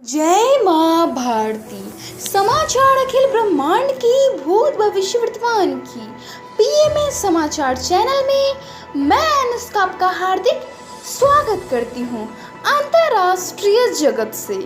जय माँ भारती। समाचार अखिल ब्रह्मांड की, भूत भविष्य वर्तमान की पीएमएस समाचार चैनल में मैं अनुष्का आपका हार्दिक स्वागत करती हूँ। अंतर्राष्ट्रीय जगत से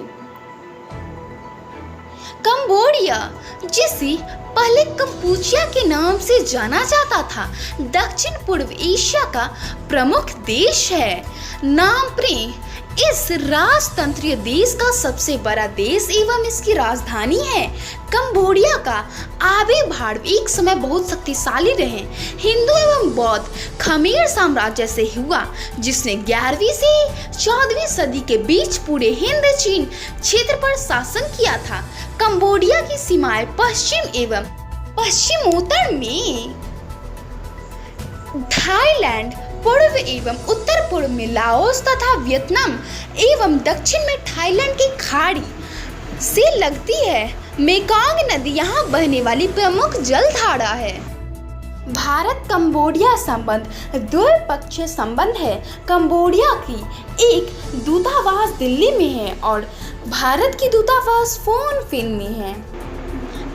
कंबोडिया, जिसे पहले कंपूचिया के नाम से जाना जाता था, दक्षिण पूर्व एशिया का प्रमुख देश है। नाम प्रेम इस राजतंत्रीय देश का सबसे बड़ा देश एवं इसकी राजधानी है। कंबोडिया का आबे भाड़ एक समय बहुत शक्तिशाली रहे। हिंदू एवं बौद्ध खमेर साम्राज्य से हुआ, जिसने 11वीं से 14वीं सदी के बीच पूरे हिंद चीन क्षेत्र पर शासन किया था। कंबोडिया की सीमाएं पश्चिम एवं पश्चिमोत्तर में थाईलैंड, पूर्व एवं उत्तर पूर्व में लाओस तथा वियतनाम एवं दक्षिण में थाईलैंड की खाड़ी से लगती है। मेकोंग नदी यहाँ बहने वाली प्रमुख जलधारा है। भारत कंबोडिया संबंध द्विपक्षीय संबंध है। कंबोडिया की एक दूतावास दिल्ली में है और भारत की दूतावास फोन फेन में है।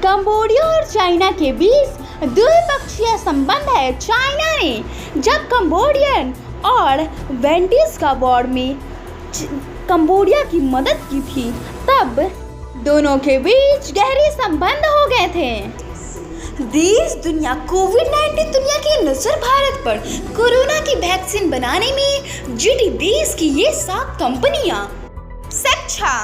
कंबोडिया और चाइना के बीच द्विपक्षीय संबंध है। चाइना ने जब कंबोडियन और वेंडीज का वॉर में कंबोडिया की मदद की थी, तब दोनों के बीच गहरे संबंध हो गए थे। देश दुनिया कोविड-19 दुनिया की नजर भारत पर कोरोना की वैक्सीन बनाने में जुटी देश की ये 7 कंपनियां। शिक्षा,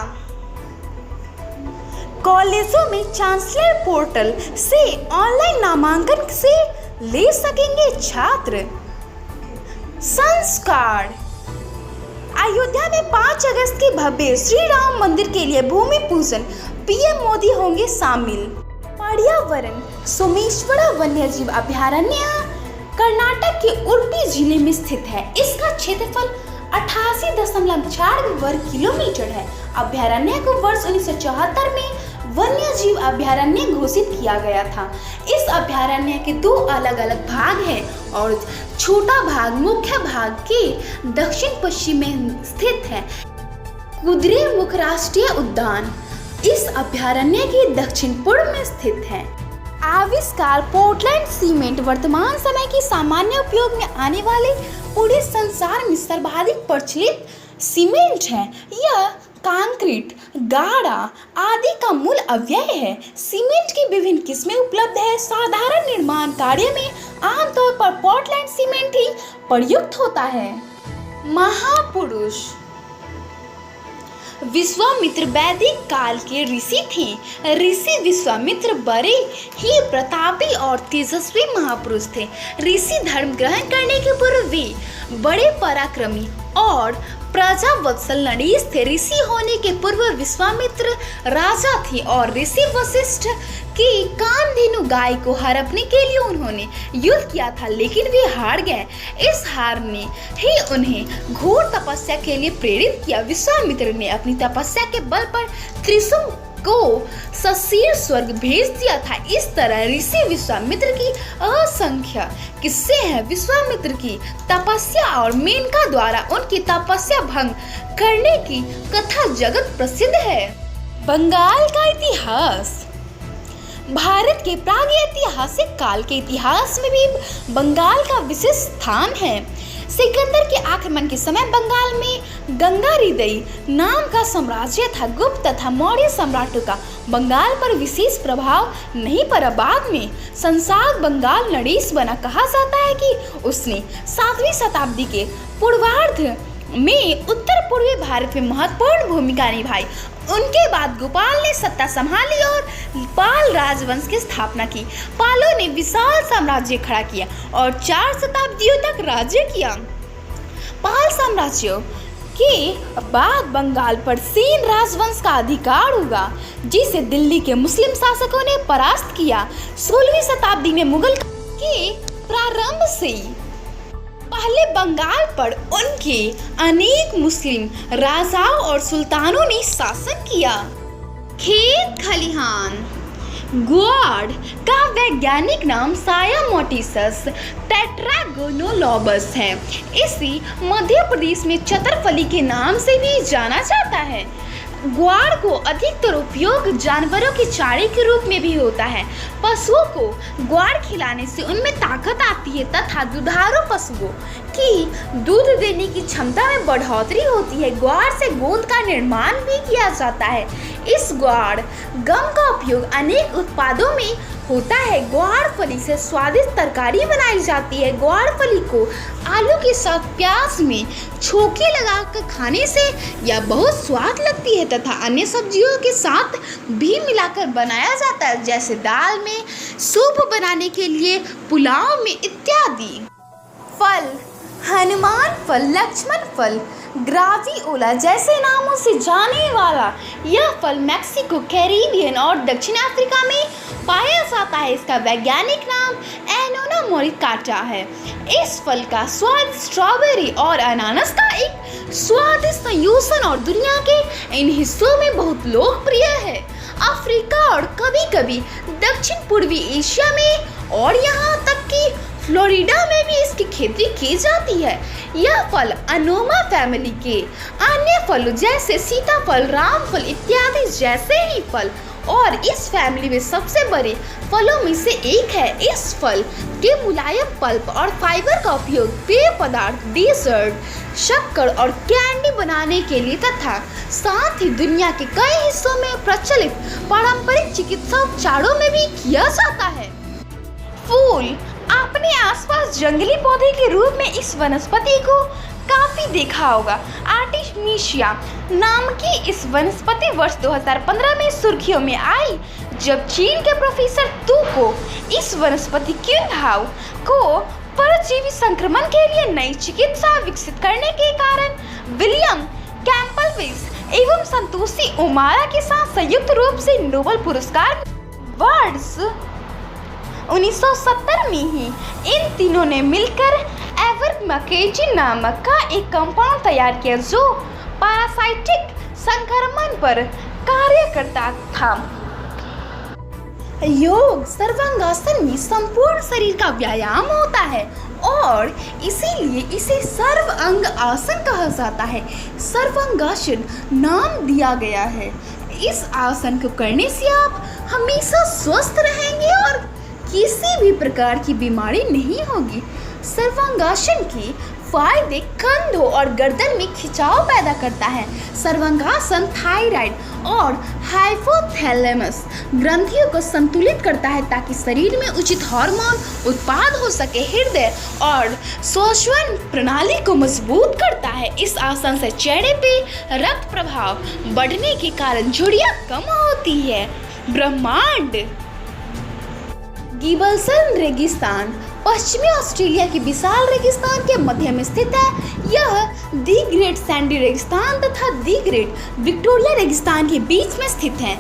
कॉलेजों में चांसलर पोर्टल से ऑनलाइन नामांकन से ले सकेंगे छात्र। संस्कार, अयोध्या में 5 अगस्त के भव्य श्री राम मंदिर के लिए भूमि पूजन, पीएम मोदी होंगे शामिल। पर्यावरण, सोमेश्वरा वन्यजीव अभयारण्य कर्नाटक के उडुपी जिले में स्थित है। इसका क्षेत्रफल 88.4 वर्ग किलोमीटर है। अभयारण्य को वर्ष 1974 में वन्यजीव अभयारण्य घोषित किया गया था। इस अभयारण्य के 2 अलग अलग भाग हैं और छोटा भाग मुख्य भाग के दक्षिण पश्चिम में स्थित है। कुद्रेमुख राष्ट्रीय उद्यान इस अभयारण्य के दक्षिण पूर्व में स्थित है। आविष्कार, पोर्टलैंड सीमेंट वर्तमान समय की सामान्य उपयोग में आने वाले पूरे संसार में सर्वाधिक प्रचलित सीमेंट है। यह कंक्रीट, गाढ़ा आदि का मूल अवयव है। सीमेंट की विभिन्न किस्में उपलब्ध है। साधारण निर्माण कार्य में आमतौर पर पोर्टलैंड सीमेंट ही प्रयुक्त होता है। महापुरुष, विश्वामित्र वैदिक काल के ऋषि थे। ऋषि विश्वामित्र बड़े ही प्रतापी और तेजस्वी महापुरुष थे। ऋषि धर्म ग्रहण करने के पूर्व वे बड़े पराक्रमी और प्रजावत्सल नरेश थे। ऋषि होने के पूर्व विश्वामित्र राजा थे और ऋषि वशिष्ठ की कामधेनु गाय को हड़पने के लिए उन्होंने युद्ध किया था, लेकिन वे हार गए। इस हार ने ही उन्हें घोर तपस्या के लिए प्रेरित किया। विश्वामित्र ने अपनी तपस्या के बल पर त्रिशूल को सशीर स्वर्ग भेज दिया था। इस तरह ऋषि विश्वामित्र की असंख्य किस्से हैं। विश्वामित्र की तपस्या और मेनका द्वारा उनकी तपस्या भंग करने की कथा जगत प्रसिद्ध है। बंगाल का इतिहास, भारत के प्रागैतिहासिक काल के इतिहास में भी बंगाल का विशेष स्थान है। सिकंदर के आक्रमण के समय बंगाल में गंगा हृदय नाम का साम्राज्य था। गुप्त तथा मौर्य सम्राटों का बंगाल पर विशेष प्रभाव नहीं पड़ा। बाद में संसार बंगाल नरेश बना। कहा जाता है कि उसने 7वीं शताब्दी के पूर्वार्ध में उत्तर पूर्वी भारत में महत्वपूर्ण भूमिका निभाई। उनके बाद गोपाल ने सत्ता संभाली और पाल राजवंश की स्थापना की। पालों ने विशाल साम्राज्य खड़ा किया और 4 शताब्दियों तक राज्य किया। पाल साम्राज्य के बाद बंगाल पर सेन राजवंश का अधिकार हुआ, जिसे दिल्ली के मुस्लिम शासकों ने परास्त किया। 16वीं शताब्दी में मुगल के प्रारंभ से पहले बंगाल पर उनके अनेक मुस्लिम राजाओं और सुल्तानों ने शासन किया। खेत खलिहान, ग्वाड का वैज्ञानिक नाम सायामोटिसस टेट्रागोनोलोबस है। इसे मध्य प्रदेश में चतरफली के नाम से भी जाना जाता है। ग्वार को अधिकतर उपयोग जानवरों के चारे के रूप में भी होता है। पशुओं को ग्वार खिलाने से उनमें ताकत आती है तथा दुधारू पशुओं की दूध देने की क्षमता में बढ़ोतरी होती है। ग्वार से गोंद का निर्माण भी किया जाता है। इस ग्वार गम का उपयोग अनेक उत्पादों में होता है। ग्वार फली से स्वादिष्ट तरकारी बनाई जाती है। ग्वार फली को आलू के साथ प्याज में छोंके लगाकर खाने से यह बहुत स्वाद लगती है तथा अन्य सब्जियों के साथ भी मिलाकर बनाया जाता है, जैसे दाल में, सूप बनाने के लिए, पुलाव में इत्यादि। फल: हनुमान फल, लक्ष्मण फल, ग्राविओला जैसे नामों से जाने वाला यह फल मैक्सिको, कैरिबियन और दक्षिण अफ्रीका में पाया जाता है। इसका वैज्ञानिक नाम एनोना मोरिकाटा है। इस फल का स्वाद स्ट्रॉबेरी और अनानास का एक स्वादिष्ट संयोजन और दुनिया के इन हिस्सों में बहुत लोकप्रिय है। अफ्रीका और कभी कभी दक्षिण पूर्वी एशिया में और यहाँ तक कि फ्लोरिडा में भी इसकी खेती की जाती है। यह फल अनोमा फैमिली के अन्य फलों जैसे सीताफल, रामफल इत्यादि जैसे ही फल और इस फैमिली में सबसे बड़े फलों में से एक है। इस फल के मुलायम पल्प और फाइबर का उपयोग पेय पदार्थ, डेजर्ट, शक्कर और कैंडी बनाने के लिए तथा साथ ही दुनिया के कई हिस्सों में प्रचलित पारंपरिक चिकित्सा उपचारों में भी किया जाता है। फूल: आपने आसपास जंगली पौधे के रूप में इस वनस्पति को काफी देखा होगा। आर्टिमिसिया नाम की इस वनस्पति वर्ष 2015 में सुर्खियों में आई जब चीन के प्रोफेसर तू को इस वनस्पति क्विनहाउ को परजीवी संक्रमण के लिए नई चिकित्सा विकसित करने के कारण विलियम कैम्पबेल एवं संतोषी ओमारा के साथ संयुक्त रूप से नोबेल पुरस्कार वर्ष 1970 में ही इन तीनों ने मिलकर एवरमैकेजी नामक का एक कंपाउंड तैयार किया जो पैरासाइटिक संक्रमण पर कार्य करता था। योग सर्वांगासन में संपूर्ण शरीर का व्यायाम होता है और इसीलिए इसे सर्वांग आसन कहा जाता है। सर्वांगासन नाम दिया गया है। इस आसन को करने से आप हमेशा स्वस्थ रहेंगे और किसी भी प्रकार की बीमारी नहीं होगी। सर्वांगासन के फायदे कंधों और गर्दन में खिंचाव पैदा करता है। सर्वांगासन थायराइड और हाइपोथैलेमस ग्रंथियों को संतुलित करता है ताकि शरीर में उचित हार्मोन उत्पाद हो सके। हृदय और श्वसन प्रणाली को मजबूत करता है। इस आसन से चेहरे पे रक्त प्रवाह बढ़ने के कारण झुर्रियां कम होती है। ब्रह्मांड: गिब्बल्स रेगिस्तान पश्चिमी ऑस्ट्रेलिया की विशाल रेगिस्तान के मध्य में स्थित है। यह दी ग्रेट सैंडी रेगिस्तान तथा दी ग्रेट विक्टोरिया रेगिस्तान के बीच में स्थित है।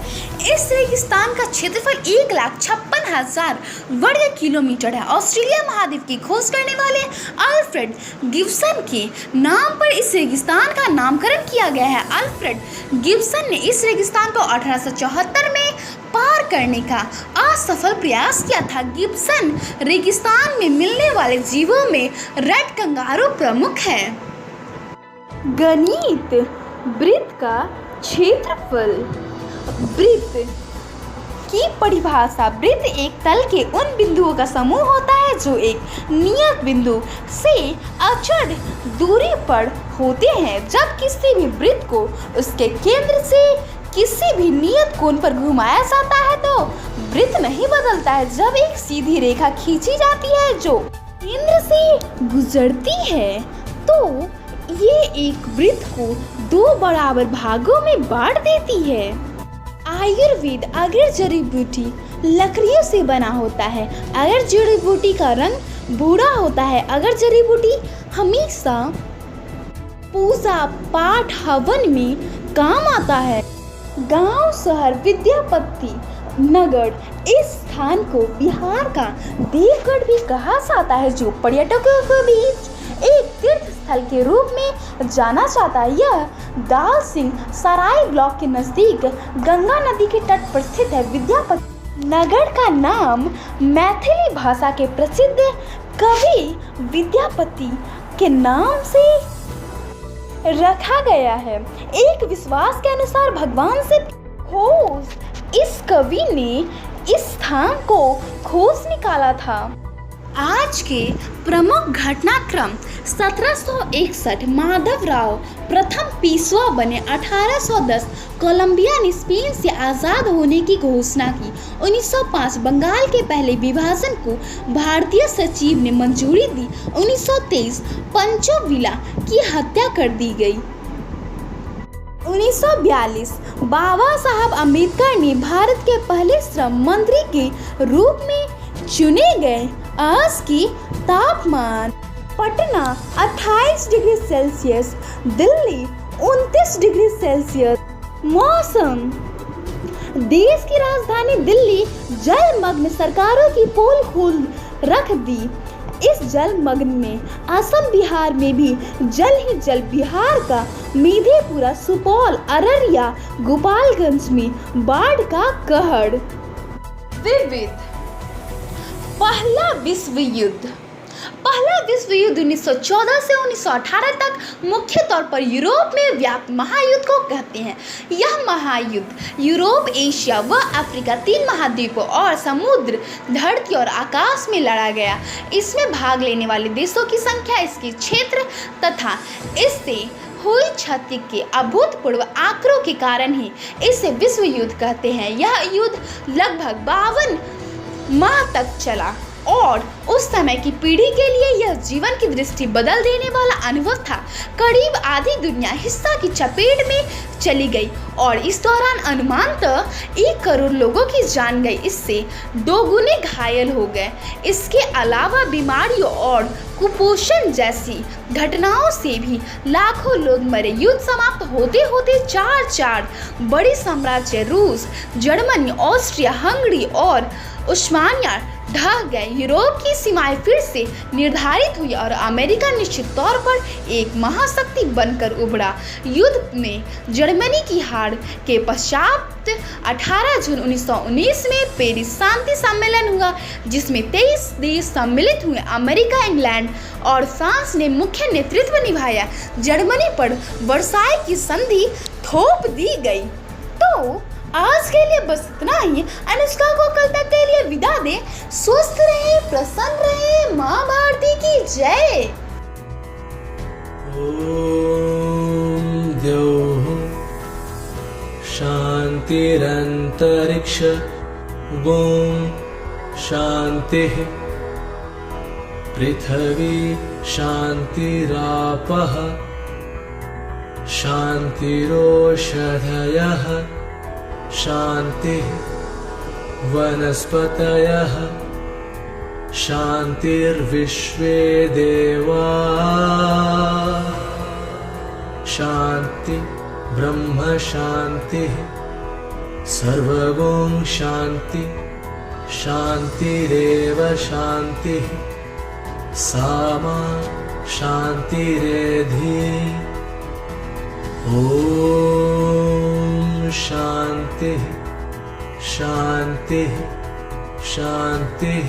इस रेगिस्तान का क्षेत्रफल 1,56,000 वर्ग किलोमीटर है। ऑस्ट्रेलिया महाद्वीप की खोज करने वाले अल्फ्रेड गिब्सन के नाम पर इस रेगिस्तान का नामकरण किया गया है। अल्फ्रेड गिब्सन ने इस रेगिस्तान को 1874 में पार करने का असफल प्रयास किया था। गिब्सन रेगिस्तान में मिलने वाले जीवों में रेड कंगारू प्रमुख है। गणित: वृत्त का क्षेत्रफल। वृत्त की परिभाषा: वृत्त एक तल के उन बिंदुओं का समूह होता है जो एक नियत बिंदु से अचल दूरी पर होते हैं। जब किसी भी वृत्त को उसके केंद्र से किसी भी नियत कोण पर घुमाया जाता है तो वृत्त नहीं बदलता है। जब एक सीधी रेखा खींची जाती है जो केंद्र से गुजरती है तो ये एक वृत्त को 2 बराबर भागों में बांट देती है। आयुर्वेद: अगर जड़ी बूटी लकड़ियों से बना होता है, अगर जड़ी बूटी का रंग भूरा होता है, अगर जड़ी बूटी हमेशा पूजा पाठ हवन में काम आता है। गांव, शहर, विद्यापति नगर: इस स्थान को बिहार का देवगढ़ भी कहा जाता है जो पर्यटकों के बीच एक तीर्थ स्थल के रूप में जाना जाता है। यह दाल सिंह सराय ब्लॉक के नजदीक गंगा नदी के तट पर स्थित है। विद्यापति नगर का नाम मैथिली भाषा के प्रसिद्ध कवि विद्यापति के नाम से रखा गया है। एक विश्वास के अनुसार भगवान से खोज इस कवि ने इस स्थान को खोज निकाला था। आज के प्रमुख घटनाक्रम 1761 माधवराव प्रथम पेशवा बने। 1810 कोलंबिया ने स्पेन से आज़ाद होने की घोषणा की। 1905 बंगाल के पहले विभाजन को भारतीय सचिव ने मंजूरी दी। 1923 पंचो विला की हत्या कर दी गई। 1942 बाबा साहब अम्बेडकर ने भारत के पहले श्रम मंत्री के रूप में चुने गए। आज की तापमान Patna 28 degree Celsius, Delhi 29 degree Celsius. मौसम, देश की राजधानी दिल्ली जलमग्न, सरकारों की पोल खोल रख दी। इस जलमग्न में असम बिहार में भी जल ही जल। बिहार का मेधेपुरा, सुपौल, अररिया, गोपालगंज में बाढ़ का कहर। विविध पहला विश्व युद्ध 1914 से 1918 तक मुख्य तौर पर यूरोप में व्याप्त महायुद्ध को कहते हैं। यह महायुद्ध यूरोप, एशिया व अफ्रीका, 3 महाद्वीपों और समुद्र, धरती और आकाश में लड़ा गया। इसमें भाग लेने वाले देशों की संख्या, इसके क्षेत्र तथा इससे हुई क्षति के अभूतपूर्व आंकड़ों के कारण ही इसे विश्व युद्ध कहते हैं। यह युद्ध लगभग 52 माह तक चला और उस समय की पीढ़ी के लिए यह जीवन की दृष्टि बदल देने वाला अनुभव था। करीब आधी दुनिया हिंसा की चपेट में चली गई और इस दौरान अनुमानतः 1 करोड़ लोगों की जान गई। इससे 2 गुने घायल हो गए। इसके अलावा बीमारियों और कुपोषण जैसी घटनाओं से भी लाखों लोग मरे। युद्ध समाप्त होते होते 4 बड़े साम्राज्य रूस, जर्मनी, ऑस्ट्रिया, हंगरी और उस्मानिया ढह गए। यूरोप की सीमाएं फिर से निर्धारित हुई और अमेरिका निश्चित तौर पर एक महाशक्ति बनकर उभरा। युद्ध में जर्मनी की हार के पश्चात 18 जून 1919 में पेरिस शांति सम्मेलन हुआ, जिसमें 23 देश सम्मिलित हुए। अमेरिका, इंग्लैंड और फ्रांस ने मुख्य नेतृत्व निभाया। जर्मनी पर वर्साई की संधि थोप दी गई। तो आज के लिए बस इतना ही। अनुष्का को कल तक के लिए विदा दे। स्वस्थ रहे, प्रसन्न रहे। माँ भारती की जय। ओम द्यौः शान्तिरन्तरिक्ष ओम शान्तिः पृथिवी शान्तिरापः शान्तिरोषधयः शान्तिः वनस्पतयः शान्तिर्विश्वे देवाः शान्ति ब्रह्म शान्तिः सर्वगुण शान्ति शान्तिरेव शान्तिः सामा शान्तिरेधि। ओम शान्तिः शान्तिः शान्तिः।